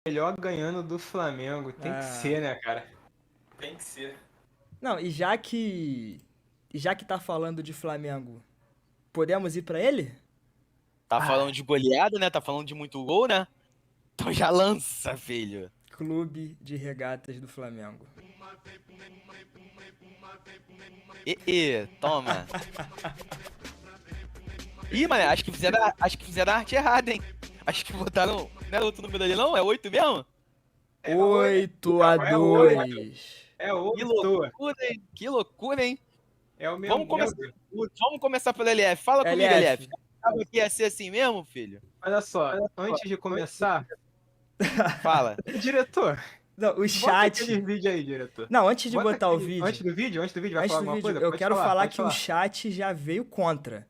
melhor ganhando do Flamengo. Tem que Ah, ser, né, cara? Tem que ser. não, e já que tá falando de Flamengo, podemos ir pra ele? Tá falando Ah, de goleada, né? Tá falando de muito gol, né? Então já lança, filho. Clube de Regatas do Flamengo. Toma. Ih, mano, acho que fizeram a arte errada, hein? Acho que botaram. Não era outro número ali, não? É 8 mesmo? é oito, 8 a calma, é oito. 2. É Que oito. loucura, hein? Que loucura, hein? É o Vamos mesmo. Meu começar, Deus. vamos começar pelo LF. Fala comigo, LF. LF. Sabe que ia ser assim mesmo, filho? Olha só, antes de começar, Fala. diretor, Não, o bota aquele chat. vídeo aí, diretor. Não, antes de Bota botar o aquele. vídeo, Antes do vídeo, vai antes falar do alguma vídeo, coisa? eu Pode quero falar, falar pode que o falar. chat já veio contra.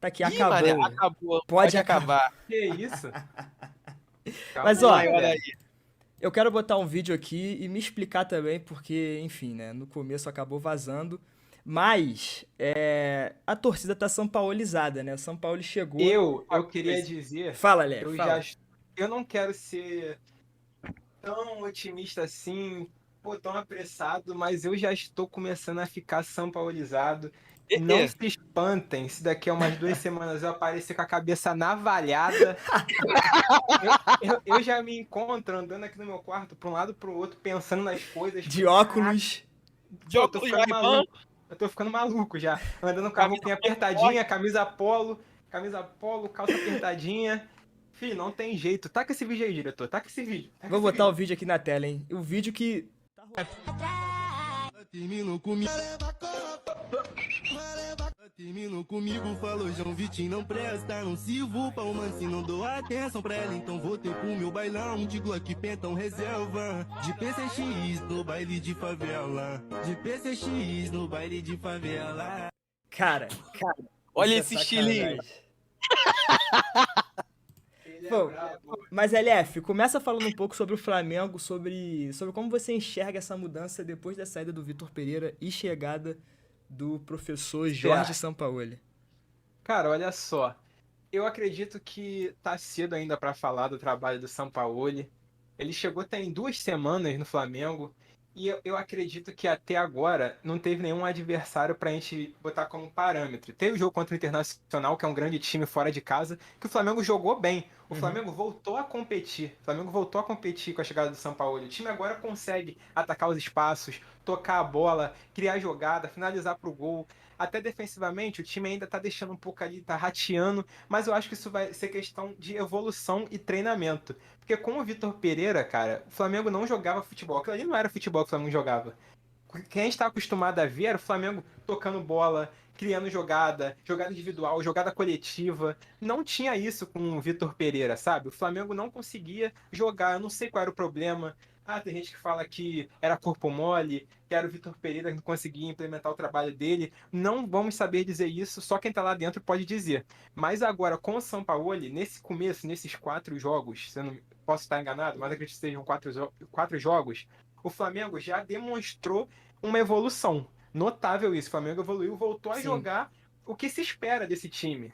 Tá aqui, Ih, mano, acabou. acabou. Pode Pode acabar. acabar. Que isso? Calma Mas aí, ó, Ai, olha galera. aí. eu quero botar um vídeo aqui e me explicar também, porque, enfim, né? No começo acabou vazando. Mas a torcida tá são-paulizada, né? O São Paulo chegou. Eu queria dizer, Fala, Lé, eu já. fala. Eu não quero ser tão otimista assim, pô, tão apressado, mas eu já estou começando a ficar são-paulizado. Não E, se espantem se daqui a umas 2 semanas eu aparecer com a cabeça navalhada. Eu já me encontro andando aqui no meu quarto, para um lado para o outro, pensando nas coisas. De Caraca, óculos. de pô, eu tô óculos ficando Ray-Ban, maluco. Eu tô ficando maluco já. Andando com a camisa roupinha Black Box. apertadinha, camisa polo, calça apertadinha. Fih, não tem jeito. Taca esse vídeo aí, diretor. Taca esse vídeo. Taca Vou esse botar o vídeo. vídeo aqui na tela, hein? O vídeo que. Terminou comigo. Terminou comigo, falou João Vitinho não presta. Não sirvo pra um mano se não dou atenção pra ela. Então vou ter pro meu bailão de Glock Pentão reserva. De PCX no baile de favela. De PCX no baile de favela. Cara, Olha isso é esse estilinho. sacanagem. Ele é Pô, brabo. mas LF, começa falando um pouco sobre o Flamengo, sobre como você enxerga essa mudança depois da saída do Vitor Pereira e chegada do professor Jorge Certo. Sampaoli. Cara, olha só. Eu acredito que tá cedo ainda para falar do trabalho do Sampaoli. Ele chegou tem 2 semanas no Flamengo e eu acredito que até agora não teve nenhum adversário para a gente botar como parâmetro. Teve o jogo contra o Internacional, que é um grande time fora de casa, que o Flamengo jogou bem. O Uhum. Flamengo voltou a competir. O Flamengo voltou a competir com a chegada do Sampaoli. O time agora consegue atacar os espaços, tocar a bola, criar jogada, finalizar pro gol. Até defensivamente, o time ainda tá deixando um pouco ali, tá rateando, mas eu acho que isso vai ser questão de evolução e treinamento. Porque com o Vitor Pereira, cara, o Flamengo não jogava futebol. Aquilo ali não era futebol que o Flamengo jogava. Quem a gente tá acostumado a ver era o Flamengo tocando bola, criando jogada, jogada individual, jogada coletiva. Não tinha isso com o Vitor Pereira, sabe? O Flamengo não conseguia jogar. Eu não sei qual era o problema. Ah, tem gente que fala que era corpo mole, que era o Vitor Pereira que não conseguia implementar o trabalho dele. Não vamos saber dizer isso, só quem tá lá dentro pode dizer. Mas agora, com o Sampaoli, nesse começo, nesses 4 jogos, se eu não posso estar enganado, mas acredito que sejam 4 jogos, o Flamengo já demonstrou uma evolução. Notável isso. O Flamengo evoluiu, voltou a Sim. jogar o que se espera desse time.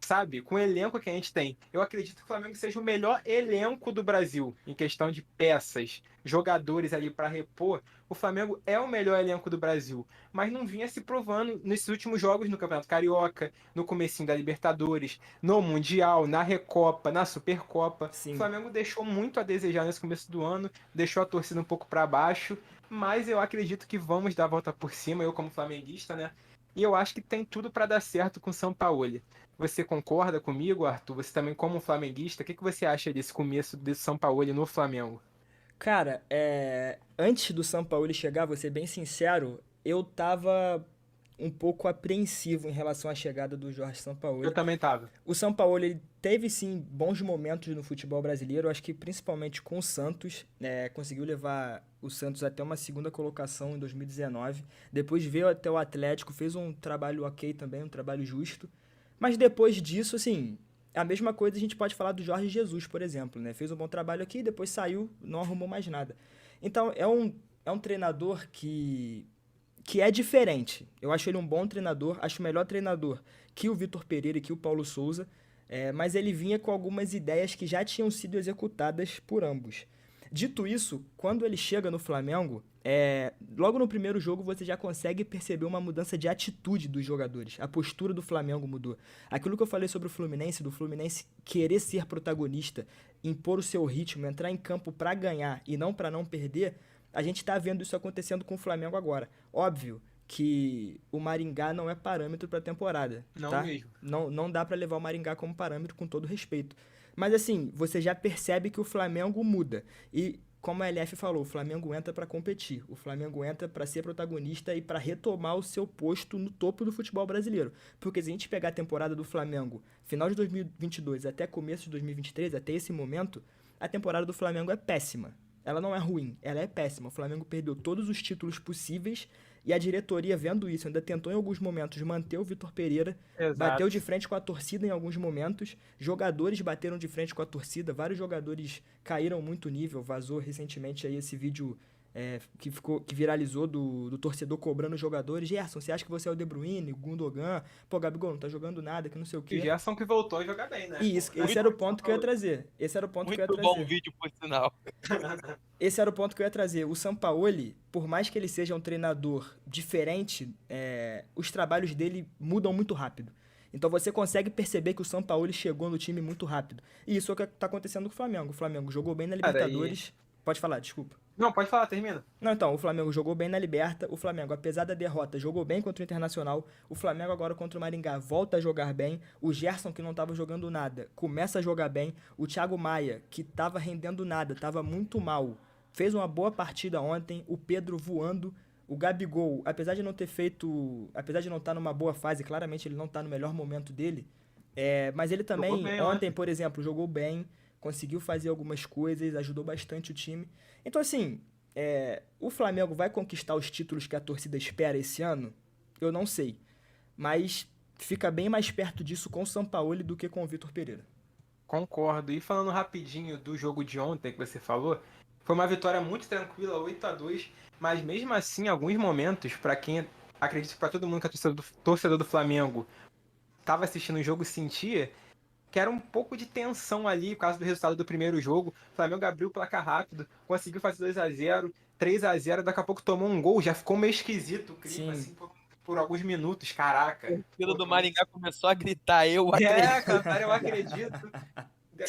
Sabe? Com o elenco que a gente tem. Eu acredito que o Flamengo seja o melhor elenco do Brasil em questão de peças, jogadores ali para repor. O Flamengo é o melhor elenco do Brasil, mas não vinha se provando nesses últimos jogos no Campeonato Carioca, no comecinho da Libertadores, no Mundial, na Recopa, na Supercopa. O Sim. Flamengo deixou muito a desejar nesse começo do ano, deixou a torcida um pouco para baixo, mas eu acredito que vamos dar a volta por cima, eu como flamenguista, né? E eu acho que tem tudo para dar certo com o Sampaoli. Você concorda comigo, Arthur? Você também como um flamenguista, o que você acha desse começo de Sampaoli no Flamengo? Cara, antes do Sampaoli chegar, vou ser bem sincero, eu tava um pouco apreensivo em relação à chegada do Jorge Eu Sampaoli. também tava. O Sampaoli ele teve sim bons momentos no futebol brasileiro, acho que principalmente com o Santos, conseguiu levar o Santos até uma segunda colocação em 2019. Depois veio até o Atlético, fez um trabalho ok também, um trabalho justo. Mas depois disso, assim, a mesma coisa a gente pode falar do Jorge Jesus, por exemplo, né? Fez um bom trabalho aqui, depois saiu, não arrumou mais nada. Então, é um treinador que é diferente. Eu acho ele um bom treinador, acho o melhor treinador que o Vitor Pereira e que o Paulo Souza. mas ele vinha com algumas ideias que já tinham sido executadas por ambos. Dito isso, quando ele chega no Flamengo, logo no primeiro jogo você já consegue perceber uma mudança de atitude dos jogadores. A postura do Flamengo mudou. Aquilo que eu falei sobre o Fluminense, do Fluminense querer ser protagonista, impor o seu ritmo, entrar em campo para ganhar e não para não perder, a gente está vendo isso acontecendo com o Flamengo agora. Óbvio que o Maringá não é parâmetro para a temporada. Não tá? mesmo. Não dá para levar o Maringá como parâmetro, com todo respeito. Mas assim, você já percebe que o Flamengo muda. E como a LF falou, o Flamengo entra para competir. O Flamengo entra para ser protagonista e para retomar o seu posto no topo do futebol brasileiro. Porque se a gente pegar a temporada do Flamengo, final de 2022 até começo de 2023, até esse momento, a temporada do Flamengo é péssima. Ela não é ruim, ela é péssima. O Flamengo perdeu todos os títulos possíveis e a diretoria, vendo isso, ainda tentou em alguns momentos manter o Vitor Pereira, Exato. bateu de frente com a torcida em alguns momentos, jogadores bateram de frente com a torcida, vários jogadores caíram muito nível, vazou recentemente aí esse vídeo que viralizou do torcedor cobrando os jogadores. Gerson, você acha que você é o De Bruyne, o Gundogan? Pô, Gabigol, não tá jogando nada, que não sei o E quê. Gerson que voltou a jogar bem, né? E esse era o ponto que eu ia trazer. Muito bom vídeo, por sinal. Esse era o ponto que eu ia trazer. O Sampaoli, por mais que ele seja um treinador diferente, os trabalhos dele mudam muito rápido. Então você consegue perceber que o Sampaoli chegou no time muito rápido. E isso é o que está acontecendo com o Flamengo. O Flamengo jogou bem na Libertadores. Pode falar, desculpa. Não, pode falar, termina. Não, então, o Flamengo jogou bem na Liberta, o Flamengo, apesar da derrota, jogou bem contra o Internacional, o Flamengo agora contra o Maringá volta a jogar bem, o Gerson, que não estava jogando nada, começa a jogar bem, o Thiago Maia, que estava rendendo nada, estava muito mal, fez uma boa partida ontem, o Pedro voando, o Gabigol, apesar de não estar numa boa fase, claramente ele não está no melhor momento dele, mas ele também, bem, ontem, por exemplo, jogou bem, conseguiu fazer algumas coisas, ajudou bastante o time. Então, assim, o Flamengo vai conquistar os títulos que a torcida espera esse ano? Eu não sei. Mas fica bem mais perto disso com o Sampaoli do que com o Vitor Pereira. Concordo. E falando rapidinho do jogo de ontem que você falou, foi uma vitória muito tranquila, 8-2, mas mesmo assim, em alguns momentos, para quem acredito que para todo mundo que é torcedor do Flamengo estava assistindo o jogo sentia que era um pouco de tensão ali por causa do resultado do primeiro jogo. O Flamengo abriu o placar rápido, conseguiu fazer 2-0, 3-0, daqui a pouco tomou um gol, já ficou meio esquisito o clima, assim, por alguns minutos, caraca. O filho do Maringá começou a gritar, eu acredito. Cantar, eu acredito.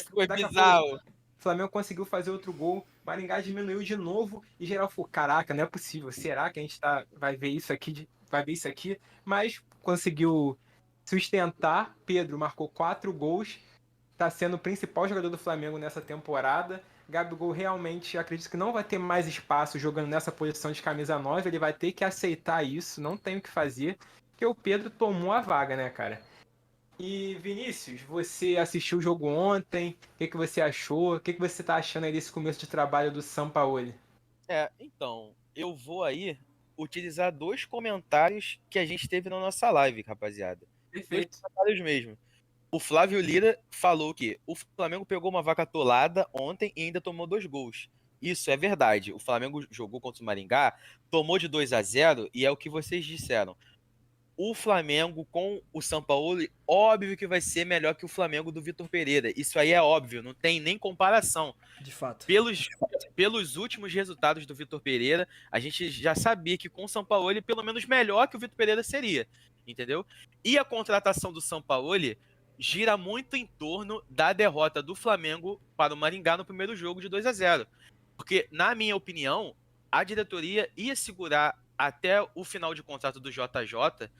Foi bizarro. O Flamengo conseguiu fazer outro gol, o Maringá diminuiu de novo e geral falou, caraca, não é possível, será que a gente vai ver isso aqui? Mas conseguiu sustentar. Pedro marcou 4 gols, está sendo o principal jogador do Flamengo nessa temporada. Gabigol realmente acredito que não vai ter mais espaço jogando nessa posição de camisa 9, ele vai ter que aceitar isso, não tem o que fazer, porque o Pedro tomou a vaga, né, cara? E Vinícius, você assistiu o jogo ontem, o que você achou? O que você tá achando aí desse começo de trabalho do Sampaoli? Então, eu vou aí utilizar 2 comentários que a gente teve na nossa live, rapaziada. Perfeito. 2 comentários mesmo. O Flávio Lira falou que o Flamengo pegou uma vaca atolada ontem e ainda tomou 2 gols. Isso é verdade. O Flamengo jogou contra o Maringá, tomou de 2-0 e é o que vocês disseram. O Flamengo com o Sampaoli, óbvio que vai ser melhor que o Flamengo do Vitor Pereira. Isso aí é óbvio, não tem nem comparação. De fato. Pelos últimos resultados do Vitor Pereira, a gente já sabia que com o Sampaoli, pelo menos melhor que o Vitor Pereira seria, entendeu? E a contratação do Sampaoli gira muito em torno da derrota do Flamengo para o Maringá no primeiro jogo de 2-0. Porque, na minha opinião, a diretoria ia segurar até o final de contrato do JJ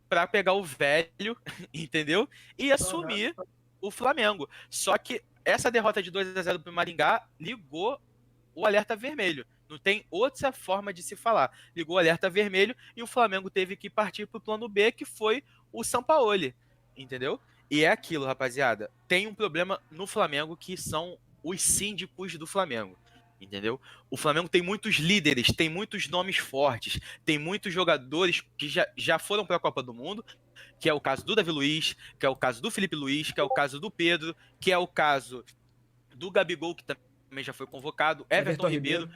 para pegar o velho, entendeu? E assumir o Flamengo. Só que essa derrota de 2-0 para o Maringá ligou o alerta vermelho. Não tem outra forma de se falar. Ligou o alerta vermelho e o Flamengo teve que partir para o plano B, que foi o Sampaoli, entendeu? E é aquilo, rapaziada. Tem um problema no Flamengo que são os síndicos do Flamengo. Entendeu? O Flamengo tem muitos líderes, tem muitos nomes fortes, tem muitos jogadores que já foram para a Copa do Mundo, que é o caso do Davi Luiz, que é o caso do Felipe Luiz, que é o caso do Pedro, que é o caso do Gabigol, que também já foi convocado, Everton Ribeiro.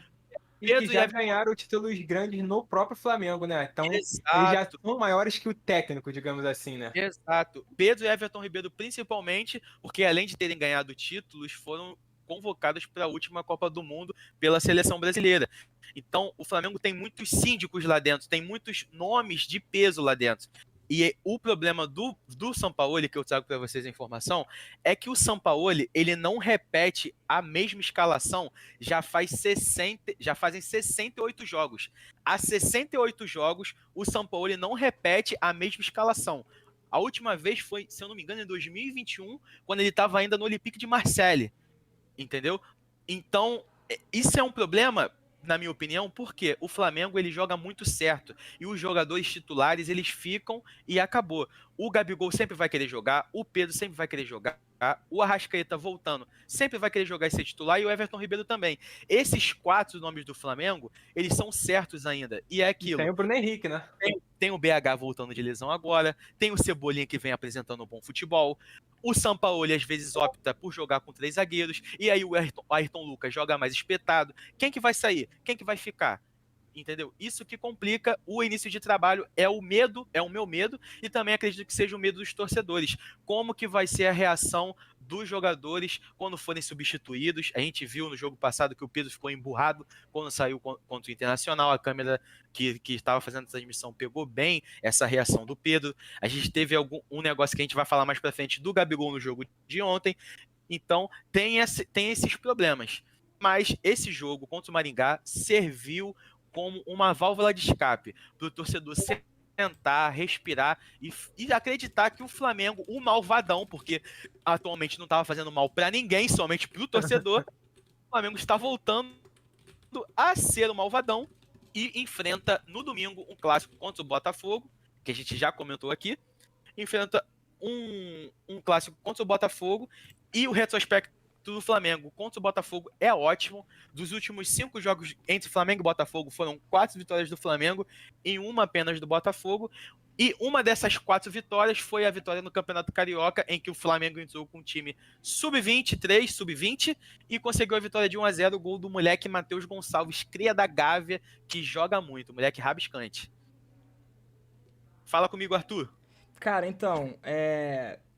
E que Pedro e já Everton. ganharam títulos grandes no próprio Flamengo, né? Então, eles já Exato. são maiores que o técnico, digamos assim, né? Exato. Pedro e Everton Ribeiro, principalmente, porque além de terem ganhado títulos, foram convocados para a última Copa do Mundo pela seleção brasileira. Então, o Flamengo tem muitos síndicos lá dentro, tem muitos nomes de peso lá dentro. E o problema do Sampaoli, que eu trago para vocês a informação, é que o Sampaoli, ele não repete a mesma escalação já fazem 68 jogos. Há 68 jogos, o Sampaoli não repete a mesma escalação. A última vez foi, se eu não me engano, em 2021, quando ele estava ainda no Olympique de Marseille, entendeu? Então, isso é um problema, na minha opinião, porque o Flamengo ele joga muito certo e os jogadores titulares eles ficam e acabou. O Gabigol sempre vai querer jogar, o Pedro sempre vai querer jogar, o Arrascaeta voltando sempre vai querer jogar e ser titular e o Everton Ribeiro também. Esses 4 nomes do Flamengo, eles são certos ainda. E é E tem aquilo. o Bruno Henrique, né? Tem o BH voltando de lesão agora, tem o Cebolinha que vem apresentando um bom futebol. O Sampaoli às vezes opta por jogar com 3 zagueiros, e aí o Ayrton Lucas joga mais espetado. Quem que vai sair? Quem que vai ficar? Entendeu? Isso que complica o início de trabalho, é o medo, é o meu medo, e também acredito que seja o medo dos torcedores. Como que vai ser a reação dos jogadores quando forem substituídos? A gente viu no jogo passado que o Pedro ficou emburrado quando saiu contra o Internacional, a câmera que estava fazendo a transmissão pegou bem essa reação do Pedro. A gente teve um negócio que a gente vai falar mais pra frente do Gabigol no jogo de ontem. Então, tem esses problemas. Mas esse jogo contra o Maringá serviu como uma válvula de escape para o torcedor sentar, respirar e acreditar que o Flamengo, o malvadão, porque atualmente não estava fazendo mal para ninguém, somente para o torcedor, o Flamengo está voltando a ser o malvadão e enfrenta no domingo um clássico contra o Botafogo, que a gente já comentou aqui, enfrenta um clássico contra o Botafogo e o retrospecto do Flamengo contra o Botafogo é ótimo. Dos últimos 5 jogos entre Flamengo e Botafogo foram 4 vitórias do Flamengo e uma apenas do Botafogo. E uma dessas 4 vitórias foi a vitória no Campeonato Carioca, em que o Flamengo entrou com um time sub-23, sub-20 e conseguiu a vitória de 1-0, o gol do moleque Matheus Gonçalves, cria da Gávea, que joga muito, moleque rabiscante. Fala comigo, Arthur. Cara, então,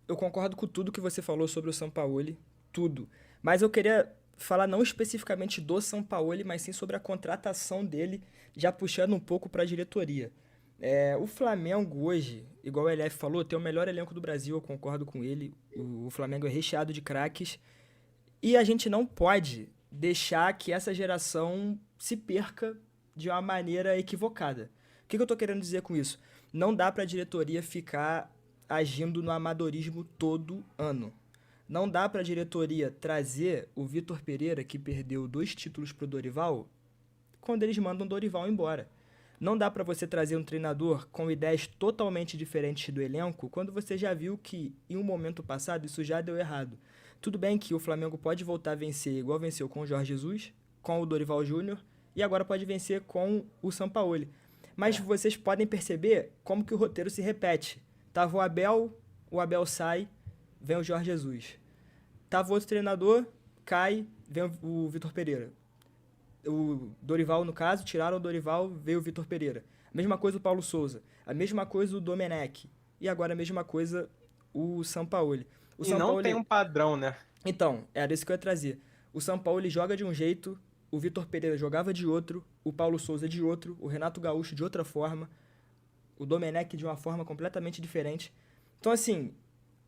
eu concordo com tudo que você falou sobre o Sampaoli, tudo. Mas eu queria falar não especificamente do Sampaoli, mas sim sobre a contratação dele, já puxando um pouco para a diretoria. O Flamengo hoje, igual o LF falou, tem o melhor elenco do Brasil, eu concordo com ele. O Flamengo é recheado de craques. E a gente não pode deixar que essa geração se perca de uma maneira equivocada. O que eu tô querendo dizer com isso? Não dá para a diretoria ficar agindo no amadorismo todo ano. Não dá para a diretoria trazer o Vitor Pereira, que perdeu 2 títulos pro Dorival, quando eles mandam o Dorival embora. Não dá para você trazer um treinador com ideias totalmente diferentes do elenco, quando você já viu que, em um momento passado, isso já deu errado. Tudo bem que o Flamengo pode voltar a vencer igual venceu com o Jorge Jesus, com o Dorival Júnior, e agora pode vencer com o Sampaoli. Mas vocês podem perceber como que o roteiro se repete. Tava o Abel sai, vem o Jorge Jesus. Tava outro treinador, cai, vem o Vitor Pereira. O Dorival, no caso, tiraram o Dorival, veio o Vitor Pereira. A mesma coisa o Paulo Souza. A mesma coisa o Domenech. E agora a mesma coisa o Sampaoli. O E Sampaoli... não tem um padrão, né? Então, era isso que eu ia trazer. O Sampaoli joga de um jeito, o Vitor Pereira jogava de outro, o Paulo Souza de outro, o Renato Gaúcho de outra forma, o Domenech de uma forma completamente diferente. Então, assim,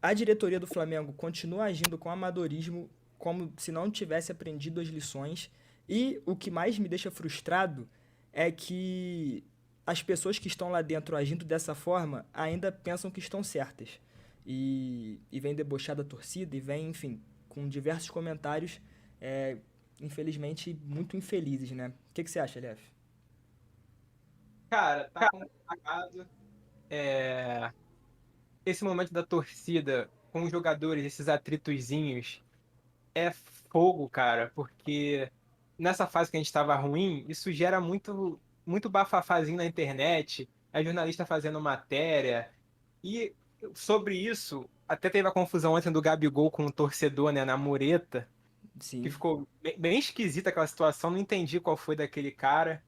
a diretoria do Flamengo continua agindo com amadorismo, como se não tivesse aprendido as lições. E o que mais me deixa frustrado é que as pessoas que estão lá dentro agindo dessa forma ainda pensam que estão certas. E vem debochar da torcida e vem, enfim, com diversos comentários, infelizmente, muito infelizes, né? O que você acha, LF? Cara, tá complicado. Esse momento da torcida com os jogadores, esses atritozinhos, é fogo, cara, porque nessa fase que a gente tava ruim, isso gera muito, muito bafafazinho na internet, a jornalista fazendo matéria, e sobre isso, até teve a confusão ontem do Gabigol com o torcedor, né, na mureta, Sim. que ficou bem esquisita aquela situação, não entendi qual foi daquele cara.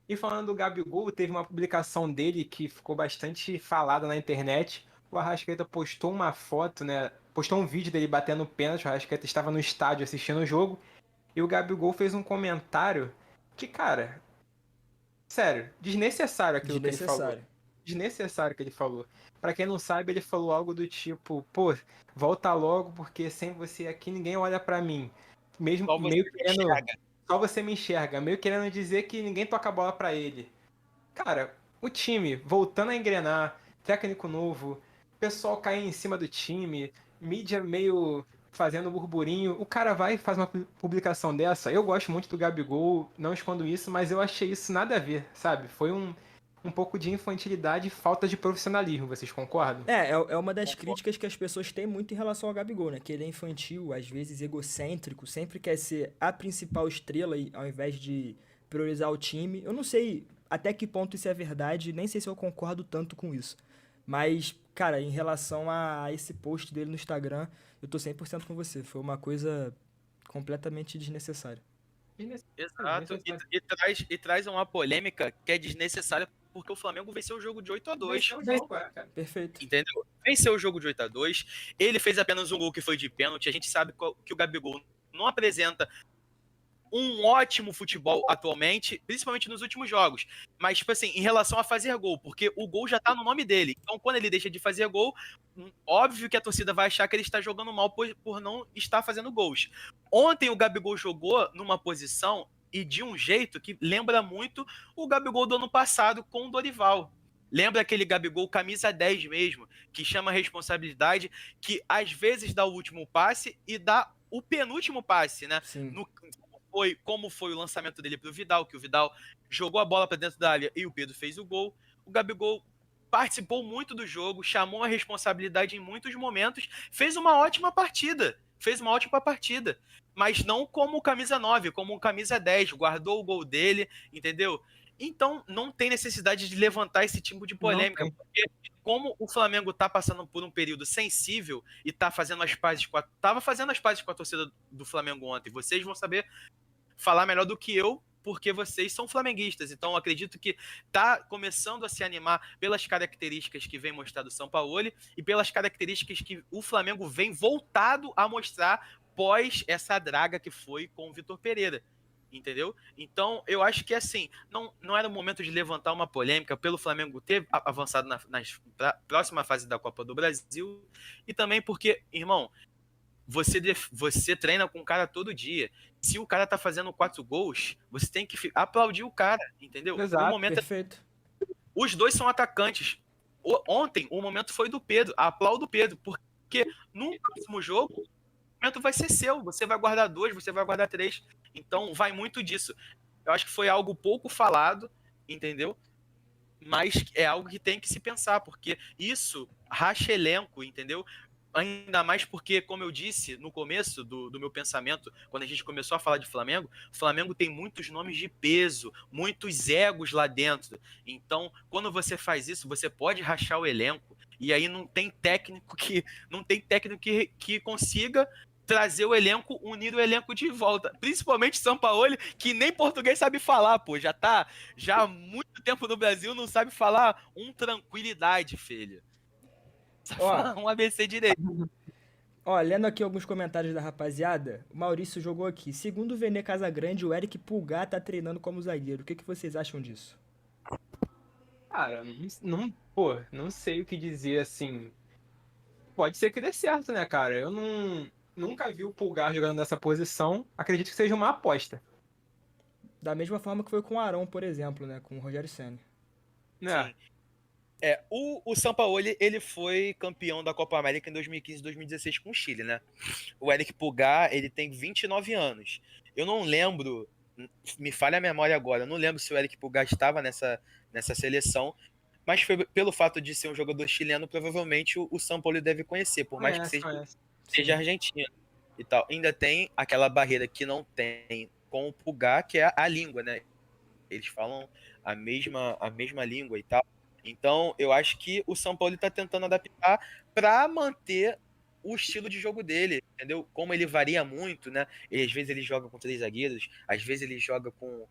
E falando do Gabigol, teve uma publicação dele que ficou bastante falada na internet. O Arrascaeta postou uma foto, né? Postou um vídeo dele batendo pênalti. O Arrascaeta estava no estádio assistindo o jogo. E o Gabigol fez um comentário que, cara, sério, desnecessário aquilo que ele falou. Desnecessário. Desnecessário que ele falou. Pra quem não sabe, ele falou algo do tipo, pô, volta logo porque sem você aqui ninguém olha pra mim. Mesmo Só você meio me querendo, enxerga. só você me enxerga, meio querendo dizer que ninguém toca a bola pra ele. Cara, o time voltando a engrenar, técnico novo, pessoal caindo em cima do time, mídia meio fazendo burburinho. O cara vai e faz uma publicação dessa. Eu gosto muito do Gabigol, não escondo isso, mas eu achei isso nada a ver, sabe? Foi um pouco de infantilidade e falta de profissionalismo, vocês concordam? É uma das críticas que as pessoas têm muito em relação ao Gabigol, né? Que ele é infantil, às vezes egocêntrico, sempre quer ser a principal estrela ao invés de priorizar o time. Eu não sei até que ponto isso é verdade, nem sei se eu concordo tanto com isso. Mas, cara, em relação a esse post dele no Instagram, eu tô 100% com você. Foi uma coisa completamente desnecessária. Exato. Desnecessário. E traz uma polêmica que é desnecessária porque o Flamengo venceu o jogo de 8-2. Venceu o jogo, cara. Perfeito. Entendeu? Venceu o jogo de 8-2. Ele fez apenas um gol que foi de pênalti. A gente sabe que o Gabigol não apresenta um ótimo futebol atualmente, principalmente nos últimos jogos. Mas, tipo assim, em relação a fazer gol, porque o gol já tá no nome dele. Então, quando ele deixa de fazer gol, óbvio que a torcida vai achar que ele está jogando mal por não estar fazendo gols. Ontem o Gabigol jogou numa posição e de um jeito que lembra muito o Gabigol do ano passado com o Dorival. Lembra aquele Gabigol camisa 10 mesmo, que chama a responsabilidade, que às vezes dá o último passe e dá o penúltimo passe, né? Sim. Como foi o lançamento dele para o Vidal, que o Vidal jogou a bola para dentro da área e o Pedro fez o gol. O Gabigol participou muito do jogo, chamou a responsabilidade em muitos momentos, fez uma ótima partida. Mas não como camisa 9, como camisa 10, guardou o gol dele, entendeu? Então, não tem necessidade de levantar esse tipo de Não polêmica, tem. porque como o Flamengo tá passando por um período sensível e tá fazendo as pazes tava fazendo as pazes com a torcida do Flamengo ontem, vocês vão saber falar melhor do que eu, porque vocês são flamenguistas. Então, acredito que tá começando a se animar pelas características que vem mostrado o Sampaoli e pelas características que o Flamengo vem voltado a mostrar pós essa draga que foi com o Vitor Pereira. Entendeu? Então, eu acho que assim, não era o momento de levantar uma polêmica pelo Flamengo ter avançado na próxima fase da Copa do Brasil e também porque, irmão, você treina com o cara todo dia. Se o cara tá fazendo 4 gols, você tem que aplaudir o cara, entendeu? Exato, O momento Perfeito. os dois são atacantes. Ontem, o momento foi do Pedro. Aplaudo o Pedro, porque no próximo jogo, o momento vai ser seu. Você vai guardar 2, você vai guardar 3. Então, vai muito disso. Eu acho que foi algo pouco falado, entendeu? Mas é algo que tem que se pensar, porque isso racha elenco, entendeu? Ainda mais porque, como eu disse no começo do meu pensamento, quando a gente começou a falar de Flamengo, o Flamengo tem muitos nomes de peso, muitos egos lá dentro. Então, quando você faz isso, você pode rachar o elenco. E aí não tem técnico que consiga trazer o elenco, unir o elenco de volta. Principalmente Sampaoli, que nem português sabe falar, pô. Já há muito tempo no Brasil, não sabe falar tranquilidade, filho. Sabe Ó, falar um ABC direito. lendo aqui alguns comentários da rapaziada, o Maurício jogou aqui. Segundo o Vene Casagrande, o Eric Pulgar tá treinando como zagueiro. O que vocês acham disso? Cara, não sei o que dizer assim. Pode ser que dê certo, né, cara? Eu nunca vi o Pulgar jogando nessa posição. Acredito que seja uma aposta. Da mesma forma que foi com o Arão, por exemplo, né? Com o Rogério Ceni. Né? Sim. O Sampaoli, ele foi campeão da Copa América em 2015 e 2016 com o Chile, né? O Eric Pulgar, ele tem 29 anos. Eu não lembro, me falha a memória agora, eu não lembro se o Eric Pulgar estava nessa seleção, mas pelo fato de ser um jogador chileno, provavelmente o Sampaoli deve conhecer, por mais que Conhece. seja argentino e tal. Ainda tem aquela barreira que não tem com o Pulgar, que é a língua, né? Eles falam a mesma língua e tal. Então, eu acho que o São Paulo está tentando adaptar para manter o estilo de jogo dele, entendeu? Como ele varia muito, né? Às vezes ele joga com 3 zagueiros, às vezes ele joga com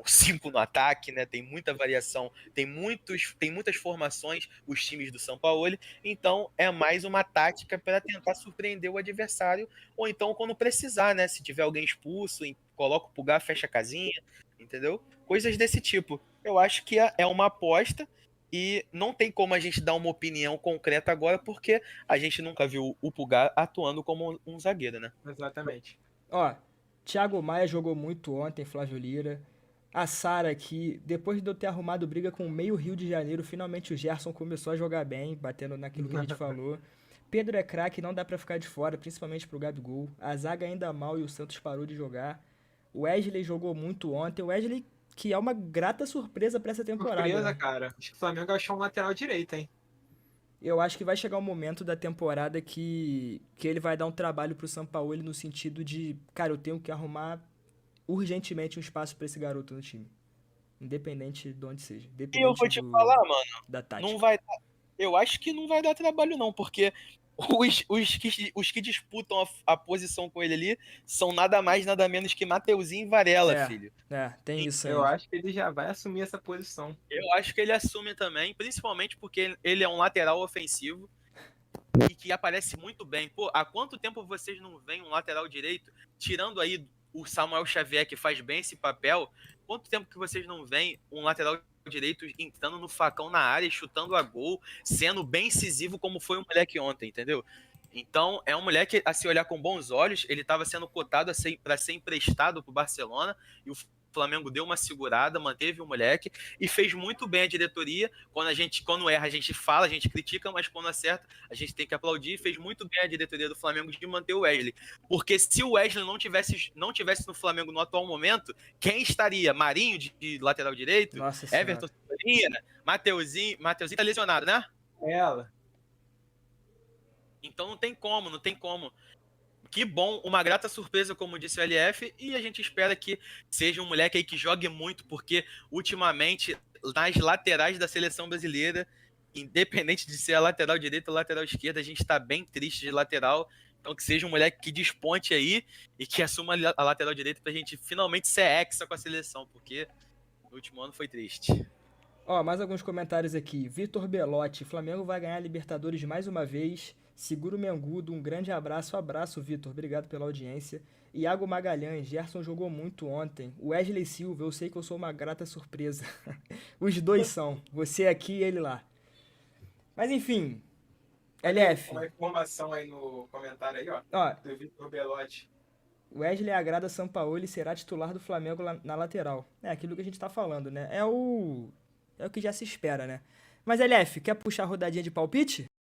5 no ataque, né? Tem muita variação, tem muitas formações os times do São Paulo. Então é mais uma tática para tentar surpreender o adversário, ou então quando precisar, né? Se tiver alguém expulso, coloca o Pulgar, fecha a casinha, entendeu? Coisas desse tipo. Eu acho que é uma aposta. E não tem como a gente dar uma opinião concreta agora, porque a gente nunca viu o Pulgar atuando como um zagueiro, né? Exatamente. Ó, Thiago Maia jogou muito ontem, Flávio Lira. A Sara aqui, depois de eu ter arrumado briga com o meio Rio de Janeiro, finalmente o Gerson começou a jogar bem, batendo naquilo que a gente falou. Pedro é craque, não dá pra ficar de fora, principalmente pro Gabigol. A zaga ainda mal e o Santos parou de jogar. O Wesley jogou muito ontem. O Wesley, que é uma grata surpresa pra essa temporada, Surpresa, né? cara. Acho que o Flamengo achou um lateral direito, hein? Eu acho que vai chegar um momento da temporada que ele vai dar um trabalho pro Sampaoli no sentido de, cara, eu tenho que arrumar urgentemente um espaço pra esse garoto no time. Independente de onde seja. E eu Independente vou te falar, mano, da não tática. vai. Eu acho que não vai dar trabalho, não, porque os que disputam a posição com ele ali são nada mais, nada menos que Mateuzinho e Varela, filho. Tem isso Eu ainda. acho que ele já vai assumir essa posição. Eu acho que ele assume também, principalmente porque ele é um lateral ofensivo e que aparece muito bem. Pô, há quanto tempo vocês não veem um lateral direito, tirando aí o Samuel Xavier, que faz bem esse papel, quanto tempo que vocês não veem um lateral direito entrando no facão na área, chutando a gol, sendo bem incisivo como foi o moleque ontem, entendeu? Então, é um moleque a se olhar com bons olhos. Ele estava sendo cotado para ser emprestado para o Barcelona e o Flamengo deu uma segurada, manteve o moleque e fez muito bem a diretoria. Quando erra, a gente fala, a gente critica, mas quando acerta, a gente tem que aplaudir. Fez muito bem a diretoria do Flamengo de manter o Wesley. Porque se o Wesley não tivesse no Flamengo no atual momento, quem estaria? Marinho de lateral direito? Nossa Everton senhora. Cebolinha? Mateuzinho tá lesionado, né? Ela. Então não tem como, não tem como. Que bom, uma grata surpresa, como disse o LF, e a gente espera que seja um moleque aí que jogue muito, porque ultimamente, nas laterais da seleção brasileira, independente de ser a lateral direita ou a lateral esquerda, a gente tá bem triste de lateral. Então que seja um moleque que desponte aí e que assuma a lateral direita pra gente finalmente ser hexa com a seleção, porque no último ano foi triste. Ó, mais alguns comentários aqui. Vitor Belotti, Flamengo vai ganhar a Libertadores mais uma vez. Segura o Mengudo, um grande abraço. Abraço, Vitor. Obrigado pela audiência. Iago Magalhães, Gerson jogou muito ontem. Wesley Silva, eu sei que eu sou uma grata surpresa. Os dois são. Você aqui e ele lá. Mas enfim, LF. Uma informação aí no comentário aí, ó. Ó, Do Vitor Belotti. Wesley agrada Sampaoli e será titular do Flamengo na lateral. É aquilo que a gente tá falando, né? É o que já se espera, né? Mas LF, quer puxar a rodadinha de palpite?